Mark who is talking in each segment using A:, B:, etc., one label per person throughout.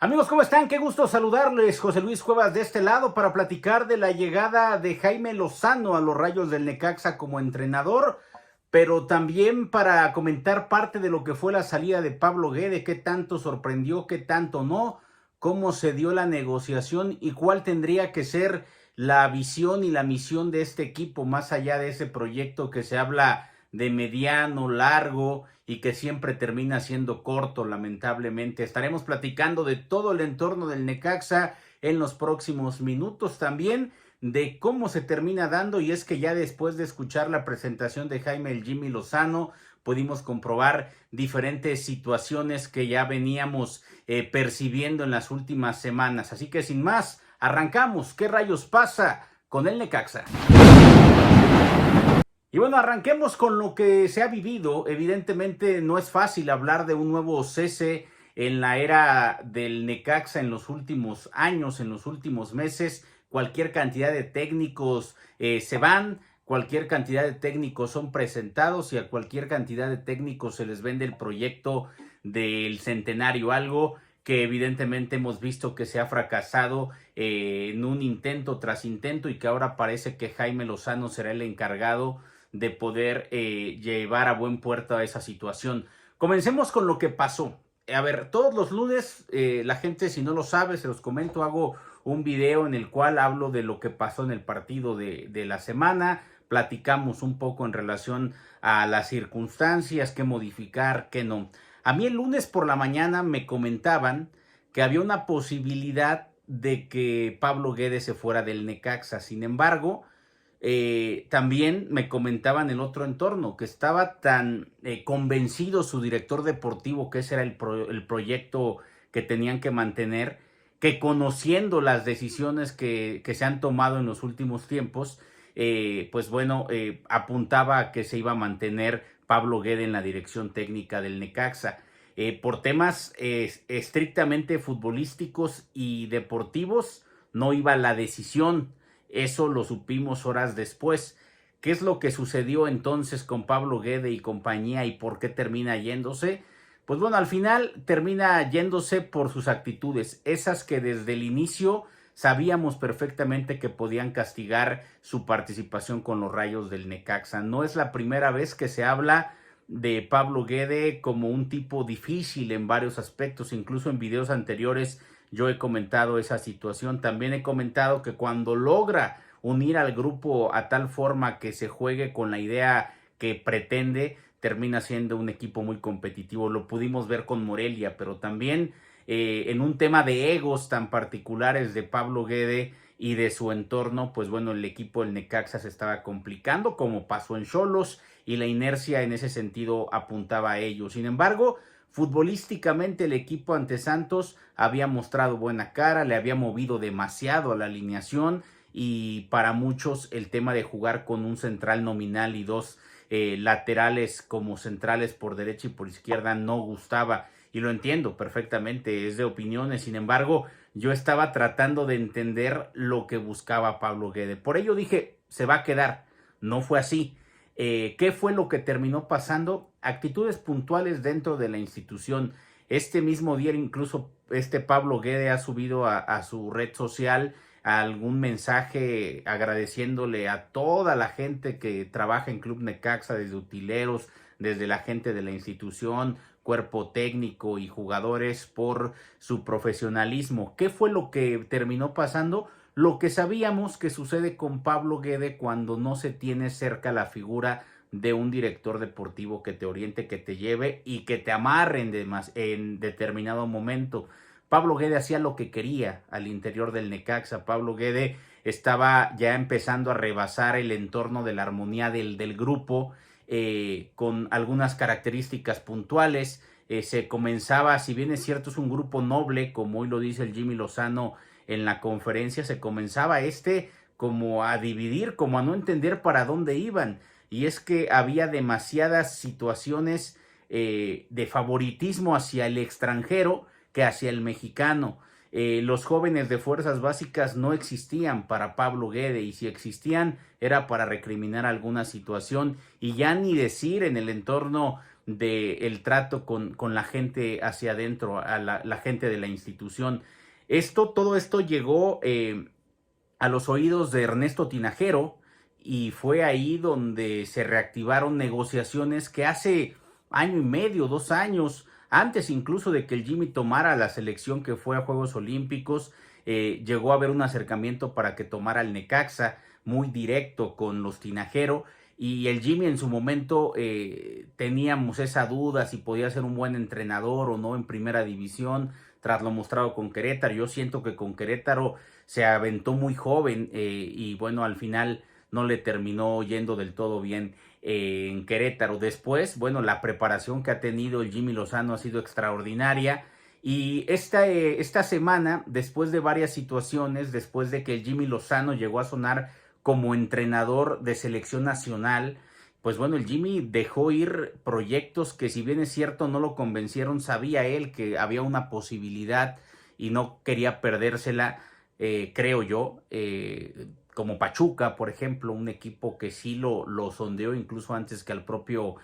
A: Amigos, ¿cómo están? Qué gusto saludarles. José Luis Cuevas de este lado para platicar de la llegada de Jaime Lozano a los Rayos del Necaxa como entrenador, pero también para comentar parte de lo que fue la salida de Pablo Guede, qué tanto sorprendió, qué tanto no, cómo se dio la negociación y cuál tendría que ser la visión y la misión de este equipo más allá de ese proyecto que se habla de mediano, largo y que siempre termina siendo corto, lamentablemente. Estaremos platicando de todo el entorno del Necaxa en los próximos minutos, también de cómo se termina dando, y es que ya después de escuchar la presentación de Jaime el Jimmy Lozano, pudimos comprobar diferentes situaciones que ya veníamos percibiendo en las últimas semanas. Así que sin más, arrancamos. ¿Qué rayos pasa con el Necaxa? Y bueno, arranquemos con lo que se ha vivido. Evidentemente no es fácil hablar de un nuevo cese en la era del Necaxa en los últimos años, en los últimos meses. Cualquier cantidad de técnicos se van, cualquier cantidad de técnicos son presentados y a cualquier cantidad de técnicos se les vende el proyecto del centenario, algo que evidentemente hemos visto que se ha fracasado en un intento tras intento y que ahora parece que Jaime Lozano será el encargado de poder llevar a buen puerto a esa situación. Comencemos con lo que pasó. A ver, todos los lunes, la gente, si no lo sabe, se los comento, hago un video en el cual hablo de lo que pasó en el partido de la semana, platicamos un poco en relación a las circunstancias, qué modificar, qué no. A mí el lunes por la mañana me comentaban que había una posibilidad de que Pablo Guede se fuera del Necaxa. Sin embargo, también me comentaban el otro entorno, que estaba tan convencido su director deportivo que ese era el proyecto que tenían que mantener, que conociendo las decisiones que se han tomado en los últimos tiempos, pues bueno, apuntaba a que se iba a mantener Pablo Guede en la dirección técnica del Necaxa. Por temas estrictamente futbolísticos y deportivos, no iba la decisión. Eso lo supimos horas después. ¿Qué es lo que sucedió entonces con Pablo Guede y compañía y por qué termina yéndose? Pues bueno, al final termina yéndose por sus actitudes, esas que desde el inicio sabíamos perfectamente que podían castigar su participación con los Rayos del Necaxa. No es la primera vez que se habla de Pablo Guede como un tipo difícil en varios aspectos, incluso en videos anteriores yo he comentado esa situación. También he comentado que cuando logra unir al grupo a tal forma que se juegue con la idea que pretende, termina siendo un equipo muy competitivo. Lo pudimos ver con Morelia, pero también en un tema de egos tan particulares de Pablo Guede y de su entorno, pues bueno, el equipo del Necaxa se estaba complicando, como pasó en Xolos, y la inercia en ese sentido apuntaba a ello. Sin embargo, futbolísticamente el equipo ante Santos había mostrado buena cara, le había movido demasiado a la alineación y para muchos el tema de jugar con un central nominal y dos laterales como centrales por derecha y por izquierda no gustaba, y lo entiendo perfectamente, es de opiniones. Sin embargo, yo estaba tratando de entender lo que buscaba Pablo Guede. Por ello dije, se va a quedar. No fue así. ¿Qué fue lo que terminó pasando? Actitudes puntuales dentro de la institución. Este mismo día incluso Pablo Guede ha subido a su red social algún mensaje agradeciéndole a toda la gente que trabaja en Club Necaxa, desde utileros, desde la gente de la institución, cuerpo técnico y jugadores, por su profesionalismo. ¿Qué fue lo que terminó pasando? Lo que sabíamos que sucede con Pablo Guede cuando no se tiene cerca la figura de un director deportivo que te oriente, que te lleve y que te amarre en determinado momento. Pablo Guede hacía lo que quería al interior del Necaxa. Pablo Guede estaba ya empezando a rebasar el entorno de la armonía del grupo, con algunas características puntuales. Se comenzaba, si bien es cierto es un grupo noble, como hoy lo dice el Jimmy Lozano en la conferencia, se comenzaba como a dividir, como a no entender para dónde iban. Y es que había demasiadas situaciones de favoritismo hacia el extranjero que hacia el mexicano. Los jóvenes de fuerzas básicas no existían para Pablo Guede, y si existían era para recriminar alguna situación, y ya ni decir en el entorno del trato con la gente hacia adentro, a la gente de la institución. Todo esto llegó a los oídos de Ernesto Tinajero y fue ahí donde se reactivaron negociaciones que hace año y medio, 2 años, antes incluso de que el Jimmy tomara la selección que fue a Juegos Olímpicos, llegó a haber un acercamiento para que tomara el Necaxa muy directo con los Tinajero, y el Jimmy en su momento teníamos esa duda si podía ser un buen entrenador o no en primera división tras lo mostrado con Querétaro. Yo siento que con Querétaro se aventó muy joven y bueno, al final no le terminó yendo del todo bien en Querétaro. Después, bueno, la preparación que ha tenido el Jimmy Lozano ha sido extraordinaria. Y esta semana, después de varias situaciones, después de que el Jimmy Lozano llegó a sonar como entrenador de selección nacional, pues bueno, el Jimmy dejó ir proyectos que, si bien es cierto no lo convencieron, sabía él que había una posibilidad y no quería perdérsela, creo yo, como Pachuca, por ejemplo, un equipo que sí lo sondeó incluso antes que al propio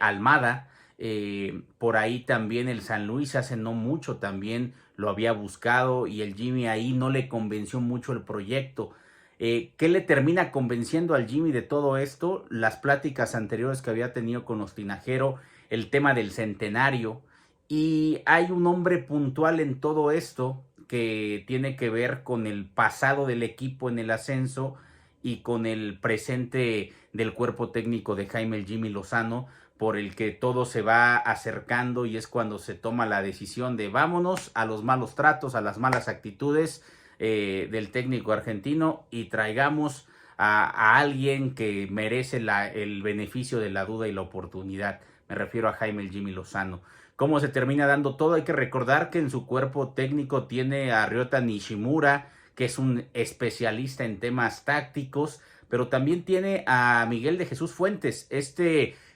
A: Almada. Por ahí también el San Luis hace no mucho también lo había buscado y el Jimmy ahí no le convenció mucho el proyecto. ¿Qué le termina convenciendo al Jimmy de todo esto? Las pláticas anteriores que había tenido con los Tinajero, el tema del centenario, y hay un hombre puntual en todo esto que tiene que ver con el pasado del equipo en el ascenso y con el presente del cuerpo técnico de Jaime el Jimmy Lozano, por el que todo se va acercando, y es cuando se toma la decisión de vámonos a los malos tratos, a las malas actitudes del técnico argentino, y traigamos a alguien que merece el beneficio de la duda y la oportunidad. Me refiero a Jaime el Jimmy Lozano. ¿Cómo se termina dando todo? Hay que recordar que en su cuerpo técnico tiene a Ryota Nishimura, que es un especialista en temas tácticos, pero también tiene a Miguel de Jesús Fuentes,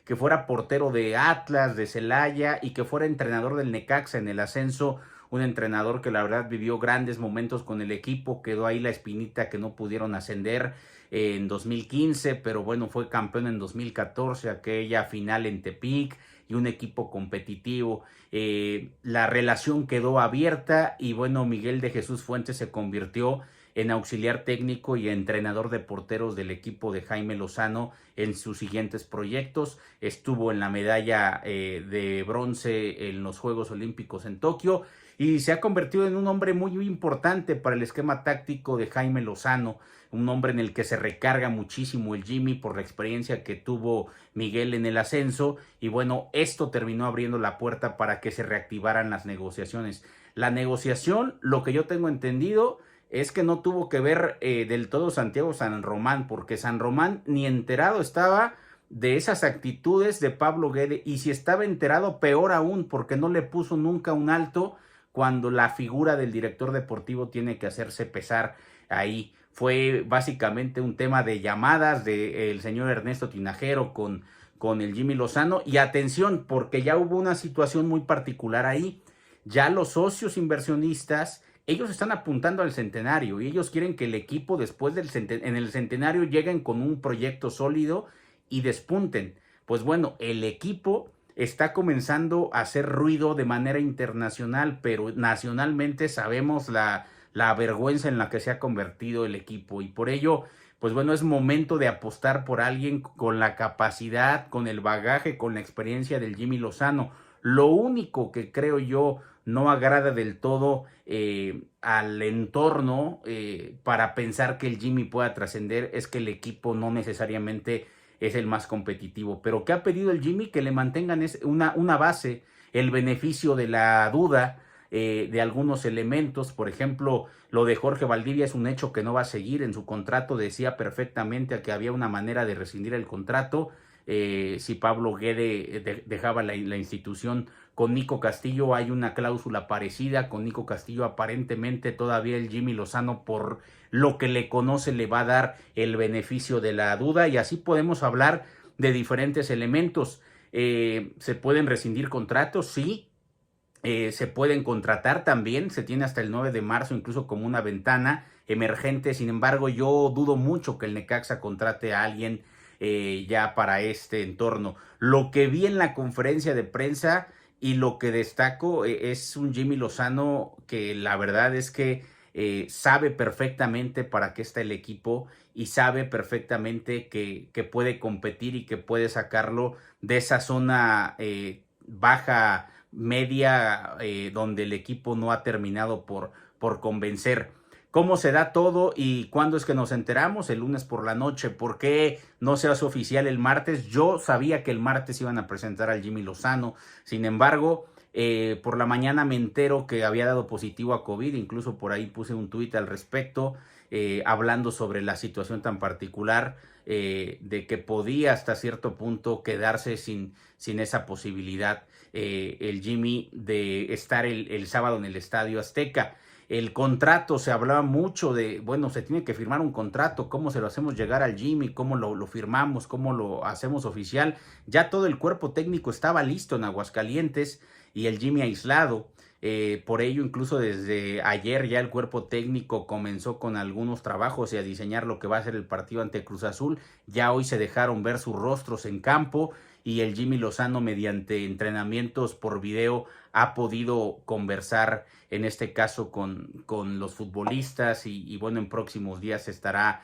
A: que fuera portero de Atlas, de Celaya, y que fuera entrenador del Necaxa en el ascenso, un entrenador que la verdad vivió grandes momentos con el equipo, quedó ahí la espinita que no pudieron ascender en 2015, pero bueno, fue campeón en 2014, aquella final en Tepic, y un equipo competitivo. La relación quedó abierta y bueno, Miguel de Jesús Fuentes se convirtió en auxiliar técnico y entrenador de porteros del equipo de Jaime Lozano en sus siguientes proyectos. Estuvo en la medalla de bronce en los Juegos Olímpicos en Tokio y se ha convertido en un hombre muy importante para el esquema táctico de Jaime Lozano, un hombre en el que se recarga muchísimo el Jimmy por la experiencia que tuvo Miguel en el ascenso, y bueno, esto terminó abriendo la puerta para que se reactivaran las negociaciones. La negociación, lo que yo tengo entendido, es que no tuvo que ver del todo Santiago San Román, porque San Román ni enterado estaba de esas actitudes de Pablo Guede, y si estaba enterado, peor aún, porque no le puso nunca un alto cuando la figura del director deportivo tiene que hacerse pesar ahí. Fue básicamente un tema de llamadas del señor Ernesto Tinajero con el Jimmy Lozano, y atención, porque ya hubo una situación muy particular ahí. Ya los socios inversionistas, ellos están apuntando al centenario y ellos quieren que el equipo después en el centenario lleguen con un proyecto sólido y despunten. Pues bueno, el equipo está comenzando a hacer ruido de manera internacional, pero nacionalmente sabemos la vergüenza en la que se ha convertido el equipo, y por ello, pues bueno, es momento de apostar por alguien con la capacidad, con el bagaje, con la experiencia del Jimmy Lozano. Lo único que creo yo no agrada del todo al entorno para pensar que el Jimmy pueda trascender es que el equipo no necesariamente es el más competitivo. Pero ¿qué ha pedido el Jimmy? Que le mantengan una base, el beneficio de la duda de algunos elementos. Por ejemplo, lo de Jorge Valdivia es un hecho que no va a seguir. En su contrato decía perfectamente que había una manera de rescindir el contrato si Pablo Guede dejaba la institución. Con Nico Castillo hay una cláusula parecida. Con Nico Castillo aparentemente todavía el Jimmy Lozano, por lo que le conoce, le va a dar el beneficio de la duda, y así podemos hablar de diferentes elementos. ¿Se pueden rescindir contratos? Sí. Se pueden contratar también, se tiene hasta el 9 de marzo incluso como una ventana emergente. Sin embargo, yo dudo mucho que el Necaxa contrate a alguien ya para este entorno. Lo que vi en la conferencia de prensa y lo que destaco es un Jimmy Lozano que la verdad es que sabe perfectamente para qué está el equipo y sabe perfectamente que puede competir y que puede sacarlo de esa zona baja, media, donde el equipo no ha terminado por convencer. ¿Cómo se da todo y cuándo es que nos enteramos? El lunes por la noche. ¿Por qué no se hace oficial el martes? Yo sabía que el martes iban a presentar al Jimmy Lozano. Sin embargo, por la mañana me entero que había dado positivo a COVID. Incluso por ahí puse un tuit al respecto, hablando sobre la situación tan particular, de que podía hasta cierto punto quedarse sin esa posibilidad, el Jimmy, de estar el sábado en el Estadio Azteca. El contrato, se hablaba mucho de, bueno, se tiene que firmar un contrato, cómo se lo hacemos llegar al Jimmy, cómo lo firmamos, cómo lo hacemos oficial. Ya todo el cuerpo técnico estaba listo en Aguascalientes y el Jimmy aislado. Por ello, incluso desde ayer ya el cuerpo técnico comenzó con algunos trabajos y a diseñar lo que va a ser el partido ante Cruz Azul. Ya hoy se dejaron ver sus rostros en campo y el Jimmy Lozano, mediante entrenamientos por video, ha podido conversar en este caso con los futbolistas y bueno, en próximos días se estará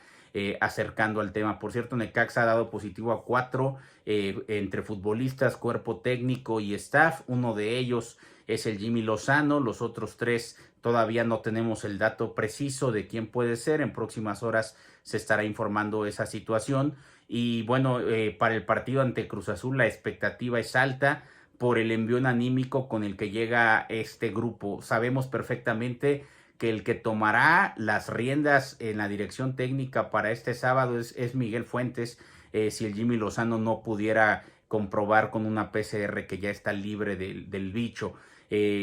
A: acercando al tema. Por cierto, Necaxa ha dado positivo a 4 entre futbolistas, cuerpo técnico y staff. Uno de ellos es el Jimmy Lozano, los otros 3 todavía no tenemos el dato preciso de quién puede ser. En próximas horas se estará informando esa situación. Y bueno, para el partido ante Cruz Azul la expectativa es alta por el envión anímico con el que llega este grupo. Sabemos perfectamente que el que tomará las riendas en la dirección técnica para este sábado es Miguel Fuentes, si el Jimmy Lozano no pudiera comprobar con una PCR que ya está libre del bicho.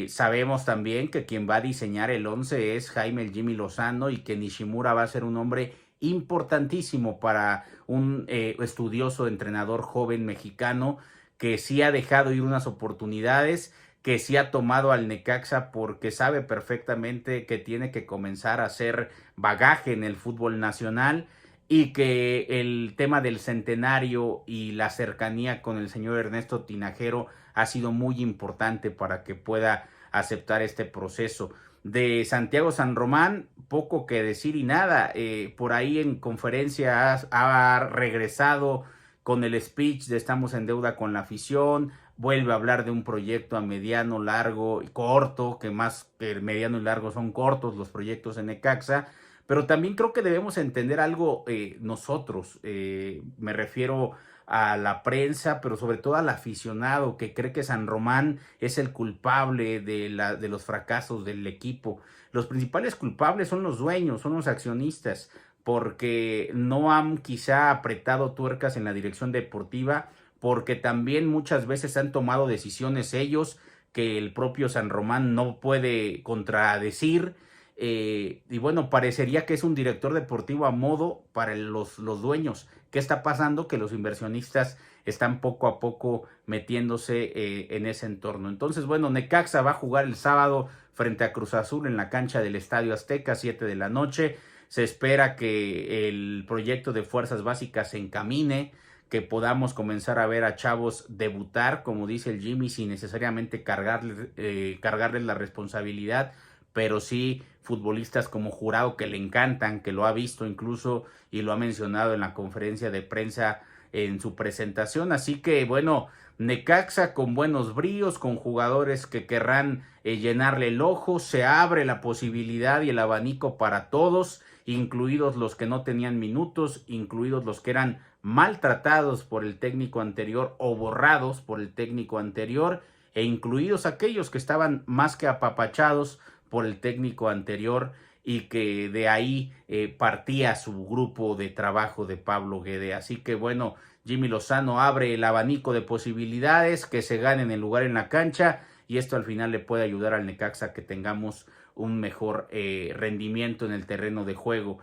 A: Sabemos también que quien va a diseñar el 11 es Jaime el Jimmy Lozano y que Nishimura va a ser un hombre importantísimo para un estudioso entrenador joven mexicano que sí ha dejado ir unas oportunidades, que sí ha tomado al Necaxa porque sabe perfectamente que tiene que comenzar a hacer bagaje en el fútbol nacional y que el tema del centenario y la cercanía con el señor Ernesto Tinajero ha sido muy importante para que pueda aceptar este proceso. De Santiago San Román, poco que decir y nada. Por ahí en conferencia ha regresado con el speech de estamos en deuda con la afición, vuelve a hablar de un proyecto a mediano, largo y corto, que más que el mediano y largo son cortos los proyectos en Necaxa, pero también creo que debemos entender algo nosotros, me refiero a la prensa, pero sobre todo al aficionado que cree que San Román es el culpable de los fracasos del equipo. Los principales culpables son los dueños, son los accionistas, porque no han quizá apretado tuercas en la dirección deportiva, porque también muchas veces han tomado decisiones ellos que el propio San Román no puede contradecir. Y bueno, parecería que es un director deportivo a modo para los dueños. ¿Qué está pasando? Que los inversionistas están poco a poco metiéndose en ese entorno. Entonces, bueno, Necaxa va a jugar el sábado frente a Cruz Azul en la cancha del Estadio Azteca, 7 de la noche. Se espera que el proyecto de fuerzas básicas se encamine, que podamos comenzar a ver a chavos debutar, como dice el Jimmy, sin necesariamente cargarles la responsabilidad, pero sí futbolistas como Jurado, que le encantan, que lo ha visto incluso y lo ha mencionado en la conferencia de prensa en su presentación. Así que bueno, Necaxa con buenos bríos, con jugadores que querrán llenarle el ojo. Se abre la posibilidad y el abanico para todos, incluidos los que no tenían minutos, incluidos los que eran maltratados por el técnico anterior o borrados por el técnico anterior, e incluidos aquellos que estaban más que apapachados por el técnico anterior y que de ahí partía su grupo de trabajo de Pablo Guede. Así que bueno, Jimmy Lozano abre el abanico de posibilidades, que se ganen el lugar en la cancha, y esto al final le puede ayudar al Necaxa a que tengamos un mejor rendimiento en el terreno de juego.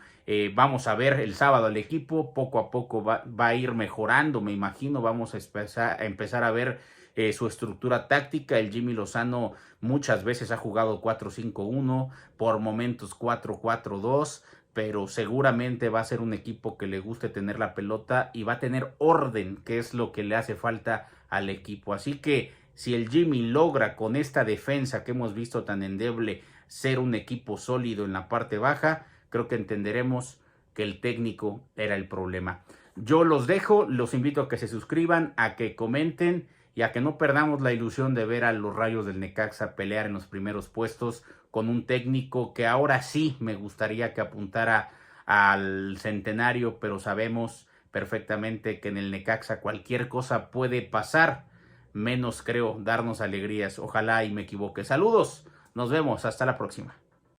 A: Vamos a ver el sábado al equipo, poco a poco va a ir mejorando, me imagino. Vamos a empezar a ver su estructura táctica. El Jimmy Lozano muchas veces ha jugado 4-5-1, por momentos 4-4-2, pero seguramente va a ser un equipo que le guste tener la pelota y va a tener orden, que es lo que le hace falta al equipo. Así que si el Jimmy logra con esta defensa que hemos visto tan endeble ser un equipo sólido en la parte baja, creo que entenderemos que el técnico era el problema. Yo los dejo, los invito a que se suscriban, a que comenten y a que no perdamos la ilusión de ver a los Rayos del Necaxa pelear en los primeros puestos con un técnico que ahora sí me gustaría que apuntara al centenario, pero sabemos perfectamente que en el Necaxa cualquier cosa puede pasar, menos creo darnos alegrías. Ojalá y me equivoque. Saludos, nos vemos, hasta la próxima.